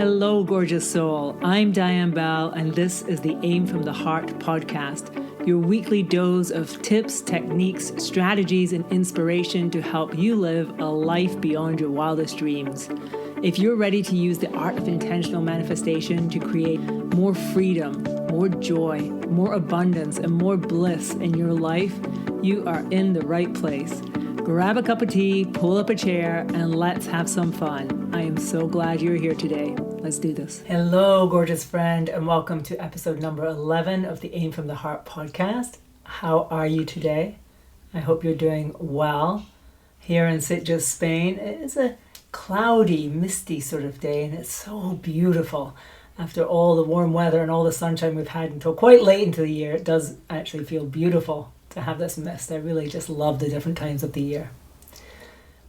Hello, gorgeous soul. I'm Diane Bell, and this is the Aim from the Heart podcast, your weekly dose of tips, techniques, strategies, and inspiration to help you live a life beyond your wildest dreams. If you're ready to use the art of intentional manifestation to create more freedom, more joy, more abundance, and more bliss in your life, you are in the right place. Grab a cup of tea, pull up a chair, and let's have some fun. I am so glad you're here today. Let's do this. Hello, gorgeous friend, and welcome to episode number 11 of the Aim from the Heart podcast. How are you today? I hope you're doing well. Here in Sitges, Spain, it is a cloudy, misty sort of day, and it's so beautiful. After all the warm weather and all the sunshine we've had until quite late into the year, it does actually feel beautiful to have this mist. I really just love the different times of the year.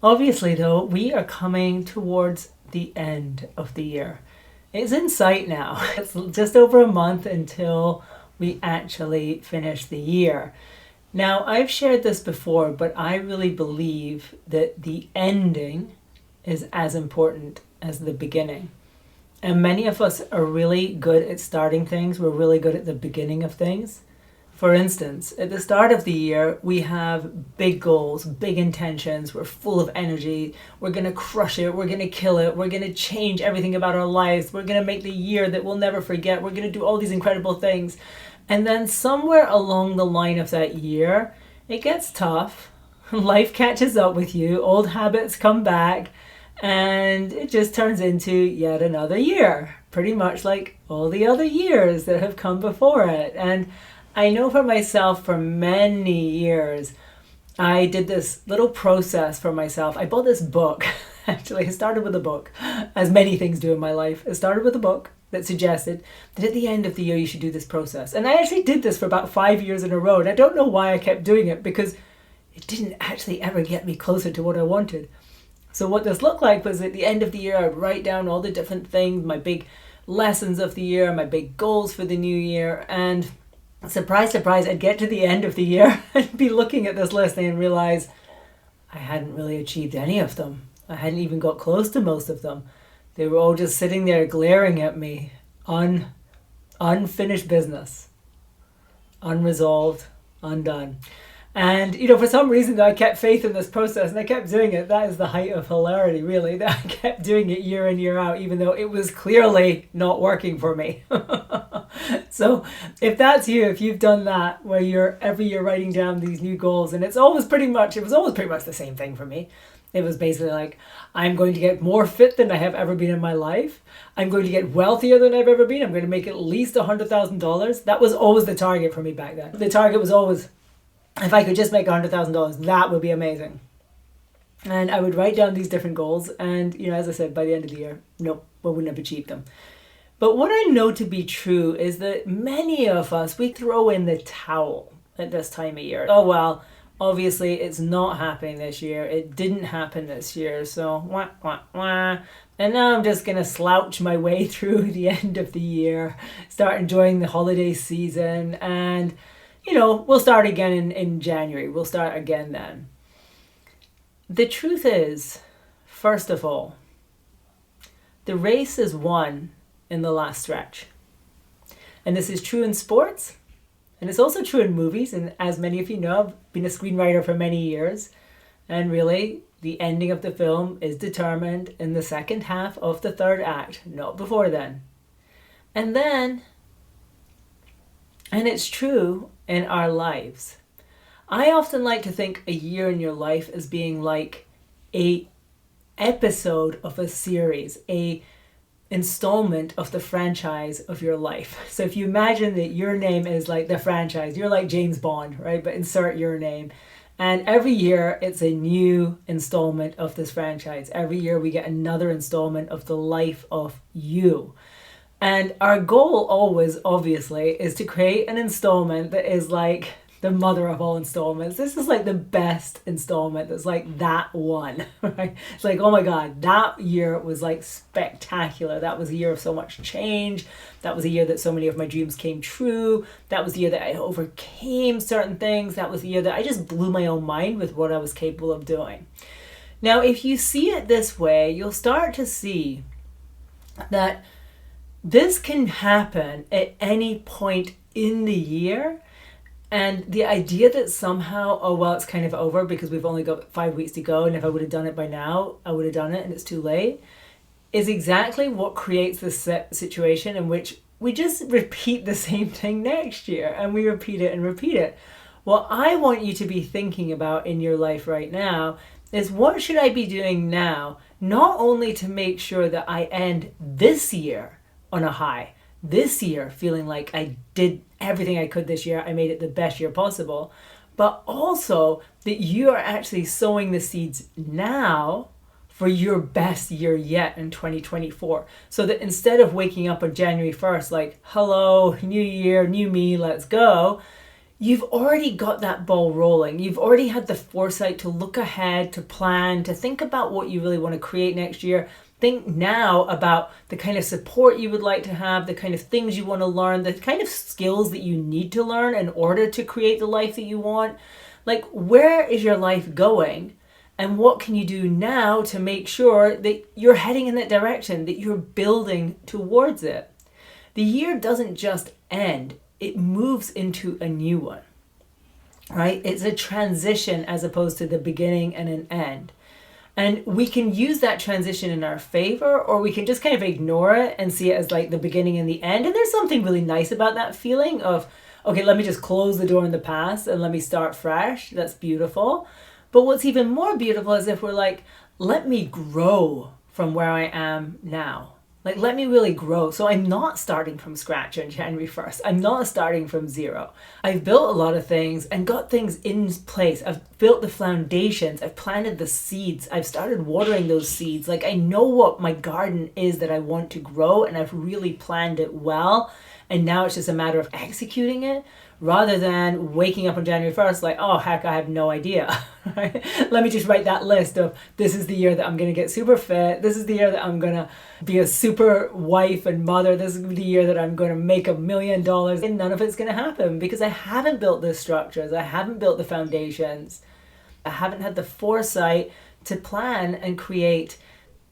Obviously, though, we are coming towards the end of the year. It's in sight now. It's just over a month until we actually finish the year. Now, I've shared this before, but I really believe that the ending is as important as the beginning. And many of us are really good at starting things. We're really good at the beginning of things. For instance, at the start of the year, we have big goals, big intentions. We're full of energy. We're going to crush it. We're going to kill it. We're going to change everything about our lives. We're going to make the year that we'll never forget. We're going to do all these incredible things. And then somewhere along the line of that year, it gets tough. Life catches up with you. Old habits come back. And it just turns into yet another year. Pretty much like all the other years that have come before it. And I know for myself, for many years, I did this little process for myself. I bought this book. Actually, it started with a book, as many things do in my life. It started with a book that suggested that at the end of the year, you should do this process. And I actually did this for about 5 years in a row. And I don't know why I kept doing it, because it didn't actually ever get me closer to what I wanted. So what this looked like was at the end of the year, I'd write down all the different things, my big lessons of the year, my big goals for the new year. And surprise, surprise, I'd get to the end of the year and be looking at this list and realize I hadn't really achieved any of them. I hadn't even got close to most of them. They were all just sitting there glaring at me, unfinished business, unresolved, undone. And, for some reason, I kept faith in this process and I kept doing it. That is the height of hilarity, really, that I kept doing it year in, year out, even though it was clearly not working for me. So if that's you, if you've done that, where you're every year writing down these new goals, and it was always pretty much the same thing for me. It was basically like, I'm going to get more fit than I have ever been in my life. I'm going to get wealthier than I've ever been. I'm going to make at least $100,000. That was always the target for me back then. The target was always, if I could just make $100,000, that would be amazing. And I would write down these different goals. And, as I said, by the end of the year, nope, we wouldn't have achieved them. But what I know to be true is that many of us, we throw in the towel at this time of year. Oh, well, obviously it's not happening this year. It didn't happen this year. So, wah, wah, wah. And now I'm just going to slouch my way through the end of the year, start enjoying the holiday season, and we'll start again in January. We'll start again then. The truth is, first of all, the race is won in the last stretch. And this is true in sports, and it's also true in movies. And as many of you know, I've been a screenwriter for many years. And really, the ending of the film is determined in the second half of the third act, not before then. And it's true in our lives. I often like to think a year in your life as being like a episode of a series, a installment of the franchise of your life. So if you imagine that your name is like the franchise, you're like James Bond, right? But insert your name. And every year it's a new installment of this franchise. Every year we get another installment of the life of you. And our goal always, obviously, is to create an installment that is like the mother of all installments. This is like the best installment. That's like that one, right? It's like, oh my God, that year was like spectacular. That was a year of so much change. That was a year that so many of my dreams came true. That was the year that I overcame certain things. That was the year that I just blew my own mind with what I was capable of doing. Now, if you see it this way, you'll start to see that this can happen at any point in the year. And the idea that somehow, oh, well, it's kind of over because we've only got 5 weeks to go, and if I would have done it by now, I would have done it, and it's too late, is exactly what creates this situation in which we just repeat the same thing next year, and we repeat it and repeat it. What I want you to be thinking about in your life right now is, what should I be doing now, not only to make sure that I end this year on a high, this year feeling like I did everything I could this year, I made it the best year possible, but also that you are actually sowing the seeds now for your best year yet in 2024. So that instead of waking up on January 1st like, hello, new year, new me, let's go, you've already got that ball rolling. You've already had the foresight to look ahead, to plan, to think about what you really want to create next year. Think now about the kind of support you would like to have, the kind of things you want to learn, the kind of skills that you need to learn in order to create the life that you want. Like, where is your life going? And what can you do now to make sure that you're heading in that direction, that you're building towards it? The year doesn't just end, it moves into a new one, right? It's a transition as opposed to the beginning and an end. And we can use that transition in our favor, or we can just kind of ignore it and see it as like the beginning and the end. And there's something really nice about that feeling of, okay, let me just close the door in the past and let me start fresh. That's beautiful. But what's even more beautiful is if we're like, let me grow from where I am now. Like, let me really grow. So I'm not starting from scratch on January 1st. I'm not starting from zero. I've built a lot of things and got things in place. I've built the foundations. I've planted the seeds. I've started watering those seeds. Like, I know what my garden is that I want to grow, and I've really planned it well. And now it's just a matter of executing it, rather than waking up on January 1st like, oh, heck, I have no idea. Right? Let me just write that list of, this is the year that I'm going to get super fit. This is the year that I'm going to be a super wife and mother. This is the year that I'm going to make $1 million. And none of it's going to happen because I haven't built the structures. I haven't built the foundations. I haven't had the foresight to plan and create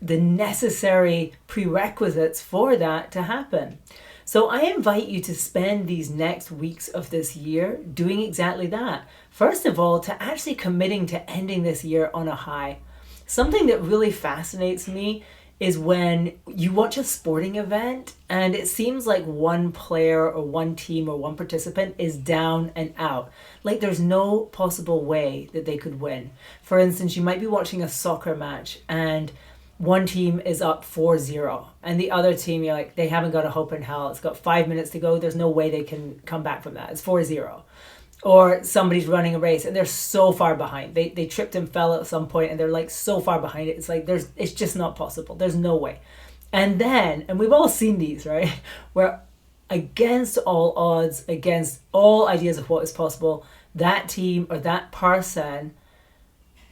the necessary prerequisites for that to happen. So I invite you to spend these next weeks of this year doing exactly that. First of all, to actually committing to ending this year on a high. Something that really fascinates me is when you watch a sporting event and it seems like one player or one team or one participant is down and out. Like, there's no possible way that they could win. For instance, you might be watching a soccer match and one team is up 4-0 and the other team, you're like, they haven't got a hope in hell. It's got 5 minutes to go. There's no way they can come back from that. It's 4-0. Or somebody's running a race and they're so far behind. They tripped and fell at some point and they're like so far behind it. It's like, it's just not possible. There's no way. And we've all seen these, right? Where against all odds, against all ideas of what is possible, that team or that person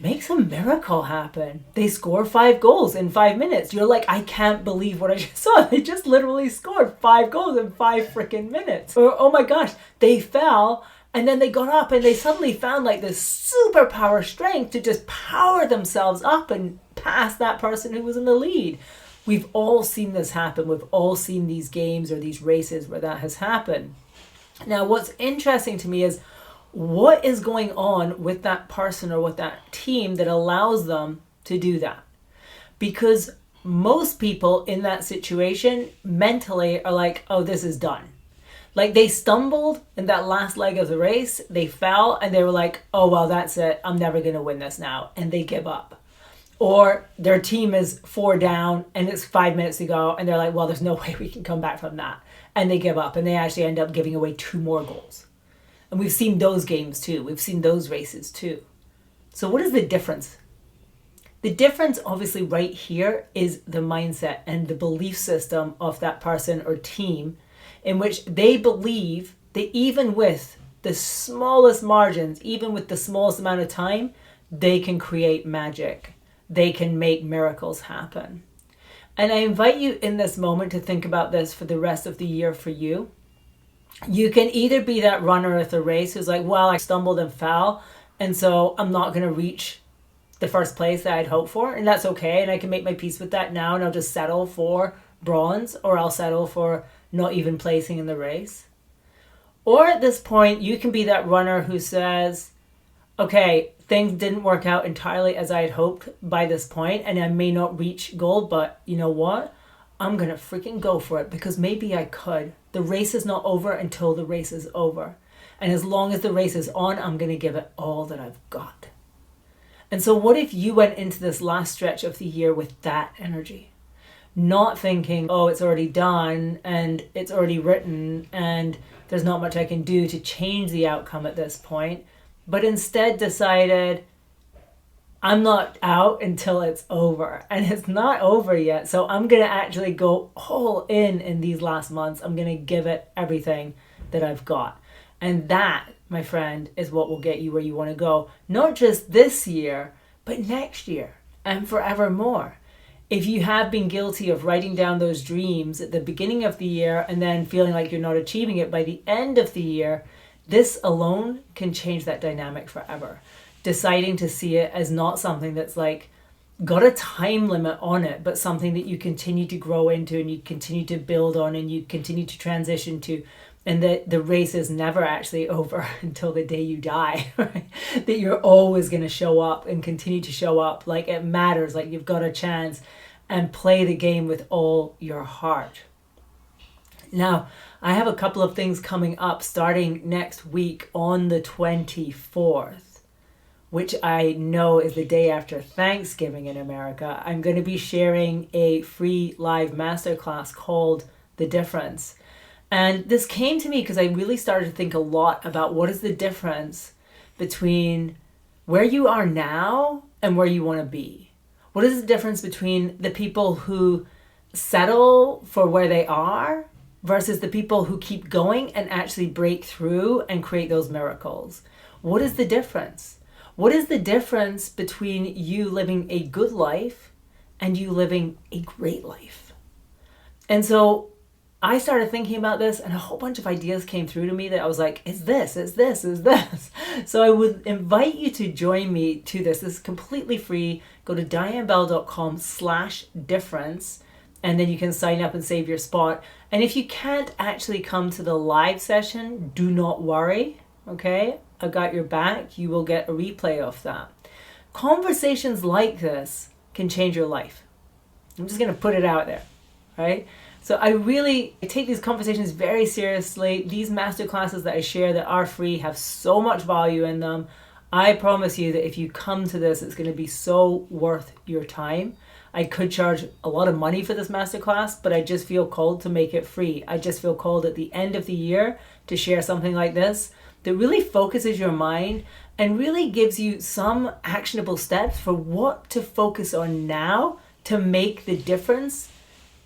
makes a miracle happen. They score 5 goals in 5 minutes. You're like, I can't believe what I just saw. They just literally scored 5 goals in 5 freaking minutes. Or, oh my gosh, they fell and then they got up and they suddenly found like this superpower strength to just power themselves up and pass that person who was in the lead. We've all seen this happen. We've all seen these games or these races where that has happened. Now, what's interesting to me is, what is going on with that person or with that team that allows them to do that? Because most people in that situation mentally are like, oh, this is done. Like, they stumbled in that last leg of the race, they fell, and they were like, oh, well, that's it. I'm never going to win this now. And they give up. Or their team is 4 down and it's 5 minutes to go, and they're like, well, there's no way we can come back from that. And they give up, and they actually end up giving away 2 more goals. And we've seen those games too. We've seen those races too. So what is the difference? The difference obviously right here is the mindset and the belief system of that person or team, in which they believe that even with the smallest margins, even with the smallest amount of time, they can create magic. They can make miracles happen. And I invite you in this moment to think about this for the rest of the year for you. You can either be that runner at the race who's like, well, I stumbled and fell, and so I'm not going to reach the first place that I'd hoped for, and that's okay, and I can make my peace with that now, and I'll just settle for bronze, or I'll settle for not even placing in the race. Or at this point, you can be that runner who says, okay, things didn't work out entirely as I had hoped by this point, and I may not reach goal, but you know what? I'm going to freaking go for it because maybe I could. The race is not over until the race is over. And as long as the race is on, I'm going to give it all that I've got. And so what if you went into this last stretch of the year with that energy? Not thinking, oh, it's already done and it's already written and there's not much I can do to change the outcome at this point, but instead decided, I'm not out until it's over, and it's not over yet. So I'm going to actually go all in these last months. I'm going to give it everything that I've got. And that, my friend, is what will get you where you want to go. Not just this year, but next year and forevermore. If you have been guilty of writing down those dreams at the beginning of the year and then feeling like you're not achieving it by the end of the year, this alone can change that dynamic forever. Deciding to see it as not something that's like got a time limit on it, but something that you continue to grow into and you continue to build on and you continue to transition to, and that the race is never actually over until the day you die, right? That you're always going to show up and continue to show up like it matters, like you've got a chance, and play the game with all your heart. Now, I have a couple of things coming up starting next week on the 24th. Which I know is the day after Thanksgiving in America. I'm going to be sharing a free live masterclass called The Difference. And this came to me because I really started to think a lot about what is the difference between where you are now and where you want to be. What is the difference between the people who settle for where they are versus the people who keep going and actually break through and create those miracles? What is the difference? What is the difference between you living a good life and you living a great life? And so I started thinking about this and a whole bunch of ideas came through to me that I was like, it's this. So I would invite you to join me to this. This is completely free. Go to dianebell.com/difference and then you can sign up and save your spot. And if you can't actually come to the live session, do not worry, okay? I got your back. You will get a replay of that. Conversations like this can change your life. I'm just going to put it out there, right? So I take these conversations very seriously. These masterclasses that I share that are free have so much value in them. I promise you that if you come to this, it's going to be so worth your time. I could charge a lot of money for this masterclass, but I just feel called to make it free. I just feel called at the end of the year to share something like this that really focuses your mind and really gives you some actionable steps for what to focus on now to make the difference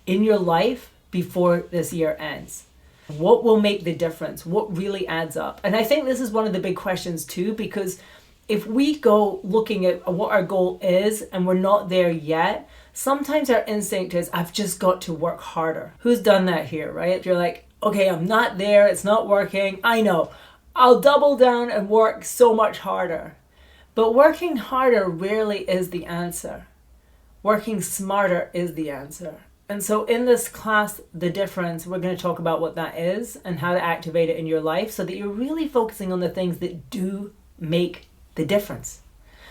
in your life before this year ends. What will make the difference? What really adds up? And I think this is one of the big questions too, because if we go looking at what our goal is and we're not there yet, sometimes our instinct is, I've just got to work harder. Who's done that here, right? You're like, okay, I'm not there. It's not working. I know. I'll double down and work so much harder. But working harder rarely is the answer. Working smarter is the answer. And so in this class, The Difference, we're going to talk about what that is and how to activate it in your life so that you're really focusing on the things that do make the difference.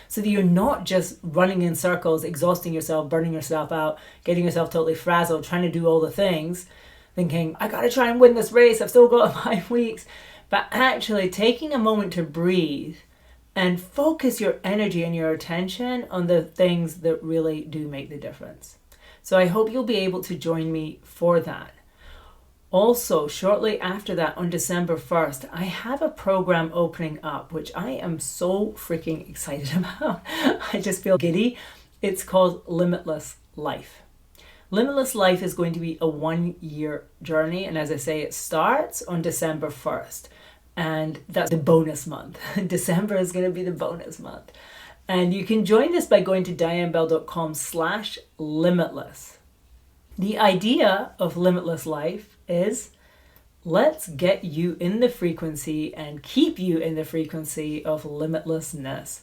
So that you're not just running in circles, exhausting yourself, burning yourself out, getting yourself totally frazzled, trying to do all the things, thinking, I got to try and win this race. I've still got 5 weeks. But actually taking a moment to breathe and focus your energy and your attention on the things that really do make the difference. So I hope you'll be able to join me for that. Also, shortly after that, on December 1st, I have a program opening up, which I am so freaking excited about. I just feel giddy. It's called Limitless Life. Limitless Life is going to be a 1-year journey. And as I say, it starts on December 1st. And that's the bonus month. December is going to be the bonus month. And you can join this by going to dianebell.com/limitless. The idea of Limitless Life is let's get you in the frequency and keep you in the frequency of limitlessness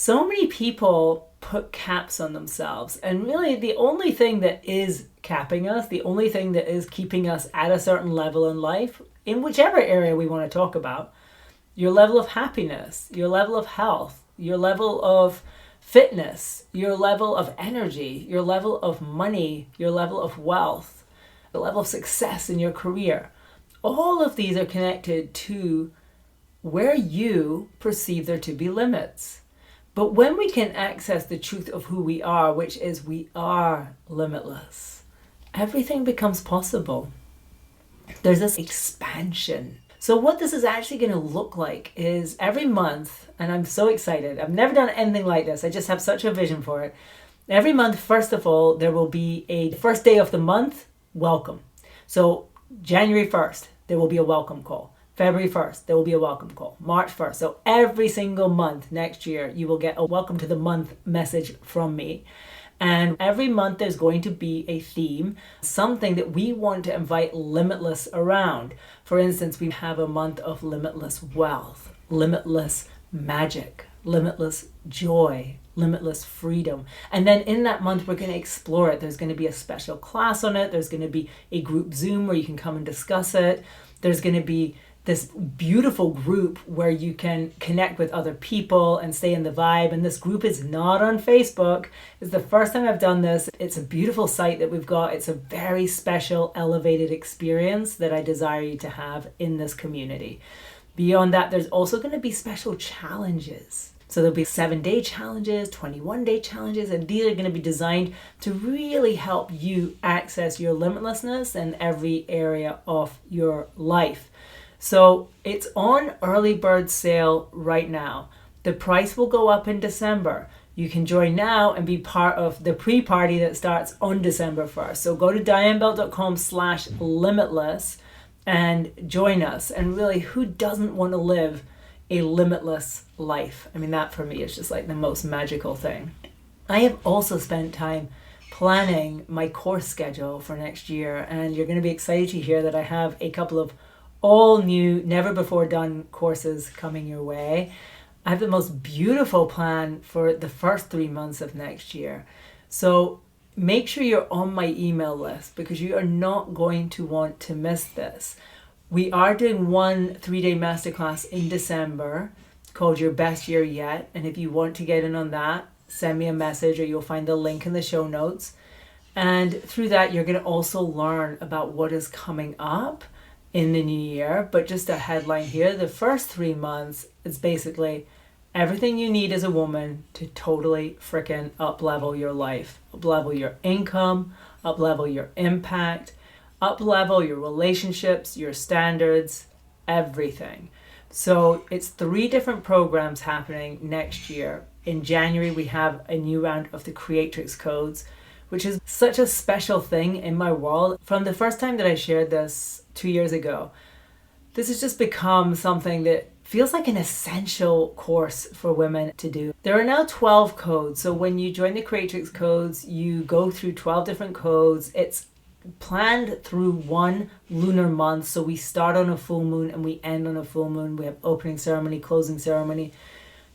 So many people put caps on themselves, and really the only thing that is capping us, the only thing that is keeping us at a certain level in life, in whichever area we want to talk about, your level of happiness, your level of health, your level of fitness, your level of energy, your level of money, your level of wealth, the level of success in your career. All of these are connected to where you perceive there to be limits. But when we can access the truth of who we are, which is we are limitless, everything becomes possible. There's this expansion. So what this is actually going to look like is every month, and I'm so excited. I've never done anything like this. I just have such a vision for it. Every month, first of all, there will be a first day of the month welcome. So January 1st, there will be a welcome call. February 1st, there will be a welcome call. March 1st. So every single month next year, you will get a welcome to the month message from me. And every month there's going to be a theme, something that we want to invite limitless around. For instance, we have a month of limitless wealth, limitless magic, limitless joy, limitless freedom. And then in that month, we're going to explore it. There's going to be a special class on it. There's going to be a group Zoom where you can come and discuss it. There's going to be this beautiful group where you can connect with other people and stay in the vibe. And this group is not on Facebook. It's the first time I've done this. It's a beautiful site that we've got. It's a very special, elevated experience that I desire you to have in this community. Beyond that, there's also going to be special challenges. So there'll be 7-day challenges, 21-day challenges, and these are going to be designed to really help you access your limitlessness in every area of your life. So it's on early bird sale right now. The price will go up in December. You can join now and be part of the pre-party that starts on December 1st. So go to dianebell.com/limitless and join us. And really, who doesn't want to live a limitless life? I mean, that for me is just like the most magical thing. I have also spent time planning my course schedule for next year, and you're going to be excited to hear that I have a couple of all new, never before done courses coming your way. I have the most beautiful plan for the first 3 months of next year. So make sure you're on my email list because you are not going to want to miss this. We are doing one 3-day masterclass in December called Your Best Year Yet. And if you want to get in on that, send me a message or you'll find the link in the show notes. And through that, you're going to also learn about what is coming up in the new year. But just a headline here, the first 3 months is basically everything you need as a woman to totally freaking up-level your life, up-level your income, up-level your impact, up-level your relationships, your standards, everything. So it's 3 different programs happening next year. In January, we have a new round of the Creatrix Codes, which is such a special thing in my world. From the first time that I shared this 2 years ago, this has just become something that feels like an essential course for women to do. There are now 12 codes. So when you join the Creatrix Codes, you go through 12 different codes. It's planned through one lunar month. So we start on a full moon and we end on a full moon. We have opening ceremony, closing ceremony.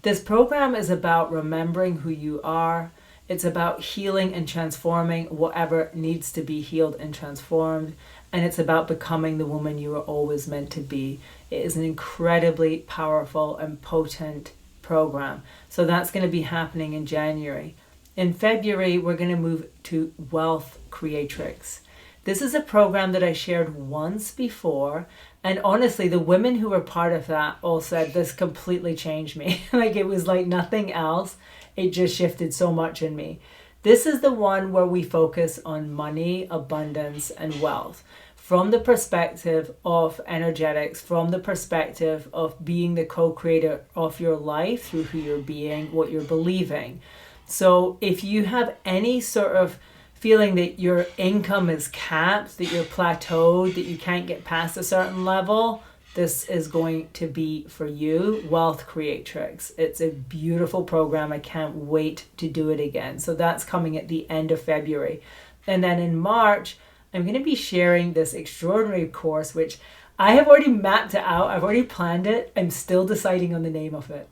This program is about remembering who you are. It's about healing and transforming whatever needs to be healed and transformed. And it's about becoming the woman you were always meant to be. It is an incredibly powerful and potent program. So that's going to be happening in January. In February, we're going to move to Wealth Creatrix. This is a program that I shared once before. And honestly, the women who were part of that all said, this completely changed me. Like it was like nothing else. It just shifted so much in me. This is the one where we focus on money, abundance, and wealth from the perspective of energetics, from the perspective of being the co-creator of your life through who you're being, what you're believing. So if you have any sort of feeling that your income is capped, that you're plateaued, that you can't get past a certain level, this is going to be for you. Wealth Creatrix. It's a beautiful program. I can't wait to do it again. So that's coming at the end of February. And then in March, I'm going to be sharing this extraordinary course, which I have already mapped it out. I've already planned it. I'm still deciding on the name of it.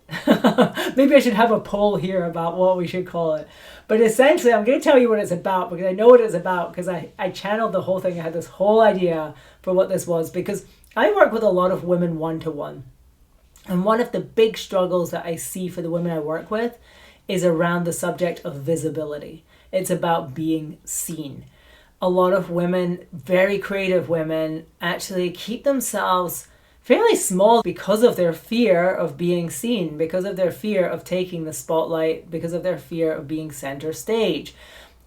Maybe I should have a poll here about what we should call it. But essentially, I'm going to tell you what it's about because I know what it's about because I channeled the whole thing. I had this whole idea for what this was because I work with a lot of women one-to-one. And one of the big struggles that I see for the women I work with is around the subject of visibility. It's about being seen. A lot of women, very creative women, actually keep themselves fairly small because of their fear of being seen, because of their fear of taking the spotlight, because of their fear of being center stage.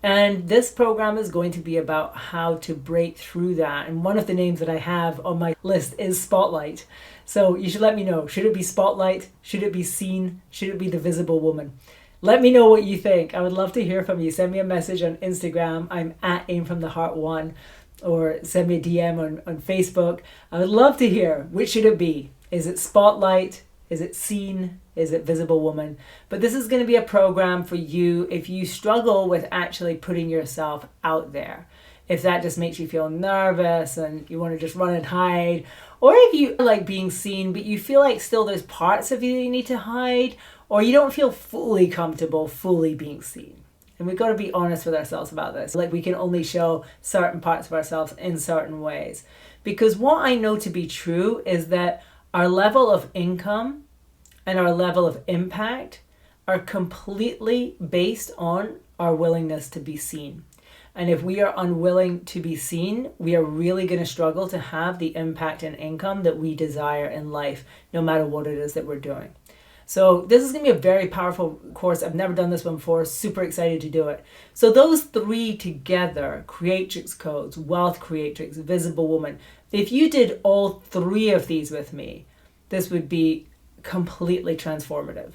And this program is going to be about how to break through that. And one of the names that I have on my list is Spotlight. So you should let me know. Should it be Spotlight? Should it be Seen? Should it be the Visible Woman? Let me know what you think. I would love to hear from you. Send me a message on Instagram. I'm at aimfromtheheart1, or send me a DM on Facebook. I would love to hear. Which should it be? Is it Spotlight? Is it Seen? Is it Visible Woman? But this is going to be a program for you if you struggle with actually putting yourself out there. If that just makes you feel nervous and you want to just run and hide, or if you like being seen but you feel like still there's parts of you that you need to hide, or you don't feel fully comfortable fully being seen. And we've got to be honest with ourselves about this. Like, we can only show certain parts of ourselves in certain ways. Because what I know to be true is that our level of income and our level of impact are completely based on our willingness to be seen. And if we are unwilling to be seen, we are really going to struggle to have the impact and income that we desire in life, no matter what it is that we're doing. So this is going to be a very powerful course. I've never done this one before. Super excited to do it. So those three together, Creatrix Codes, Wealth Creatrix, Visible Woman, if you did all three of these with me, this would be completely transformative.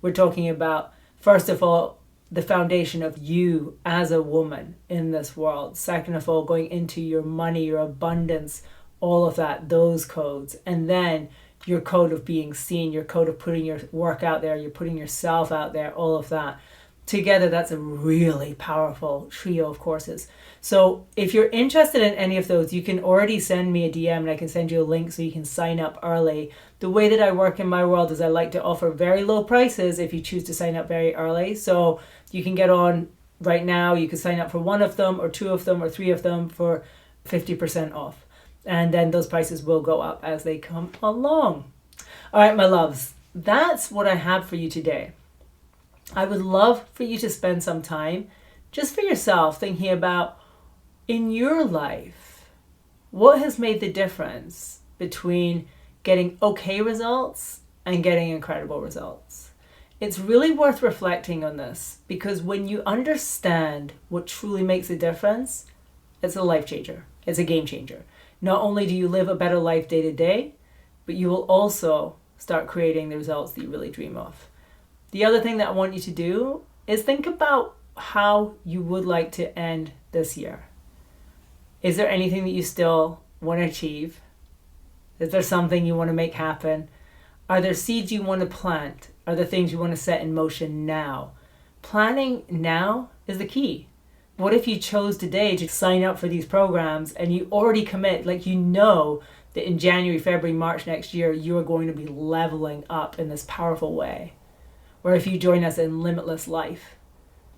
We're talking about, first of all, the foundation of you as a woman in this world. Second of all, going into your money, your abundance, all of that, those codes. And then your code of being seen, your code of putting your work out there, you're putting yourself out there, all of that. Together, that's a really powerful trio of courses. So if you're interested in any of those, you can already send me a DM and I can send you a link so you can sign up early. The way that I work in my world is I like to offer very low prices if you choose to sign up very early. So you can get on right now, you can sign up for one of them or two of them or three of them for 50% off. And then those prices will go up as they come along. All right, my loves, that's what I have for you today. I would love for you to spend some time just for yourself thinking about, in your life, what has made the difference between getting okay results and getting incredible results. It's really worth reflecting on this, because when you understand what truly makes a difference, it's a life changer. It's a game changer. Not only do you live a better life day to day, but you will also start creating the results that you really dream of. The other thing that I want you to do is think about how you would like to end this year. Is there anything that you still want to achieve? Is there something you want to make happen? Are there seeds you want to plant? Are there things you want to set in motion now? Planning now is the key. What if you chose today to sign up for these programs and you already commit, like you know that in January, February, March next year, you are going to be leveling up in this powerful way? Or if you join us in Limitless Life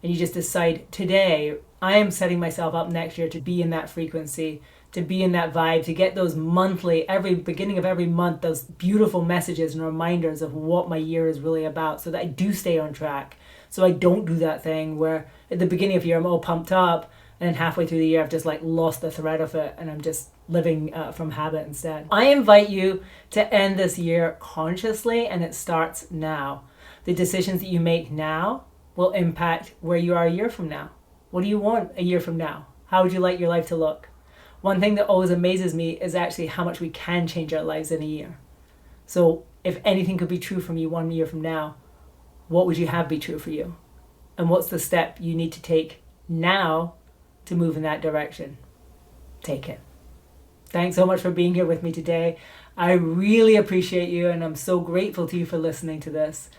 and you just decide today, I am setting myself up next year to be in that frequency, to be in that vibe, to get those monthly, every beginning of every month, those beautiful messages and reminders of what my year is really about, so that I do stay on track. So I don't do that thing where at the beginning of the year I'm all pumped up and then halfway through the year I've just like lost the thread of it and I'm just living from habit instead. I invite you to end this year consciously, and it starts now. The decisions that you make now will impact where you are a year from now. What do you want a year from now? How would you like your life to look? One thing that always amazes me is actually how much we can change our lives in a year. So if anything could be true from you 1 year from now, what would you have be true for you? And what's the step you need to take now to move in that direction? Take it. Thanks so much for being here with me today. I really appreciate you, and I'm so grateful to you for listening to this.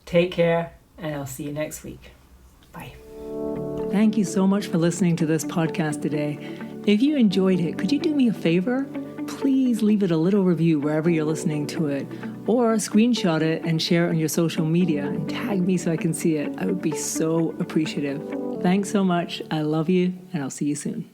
Take care, and I'll see you next week. Bye. Thank you so much for listening to this podcast today. If you enjoyed it, could you do me a favor? please leave it a little review wherever you're listening to it, or screenshot it and share it on your social media and tag me so I can see it. I would be so appreciative. Thanks so much. I love you, and I'll see you soon.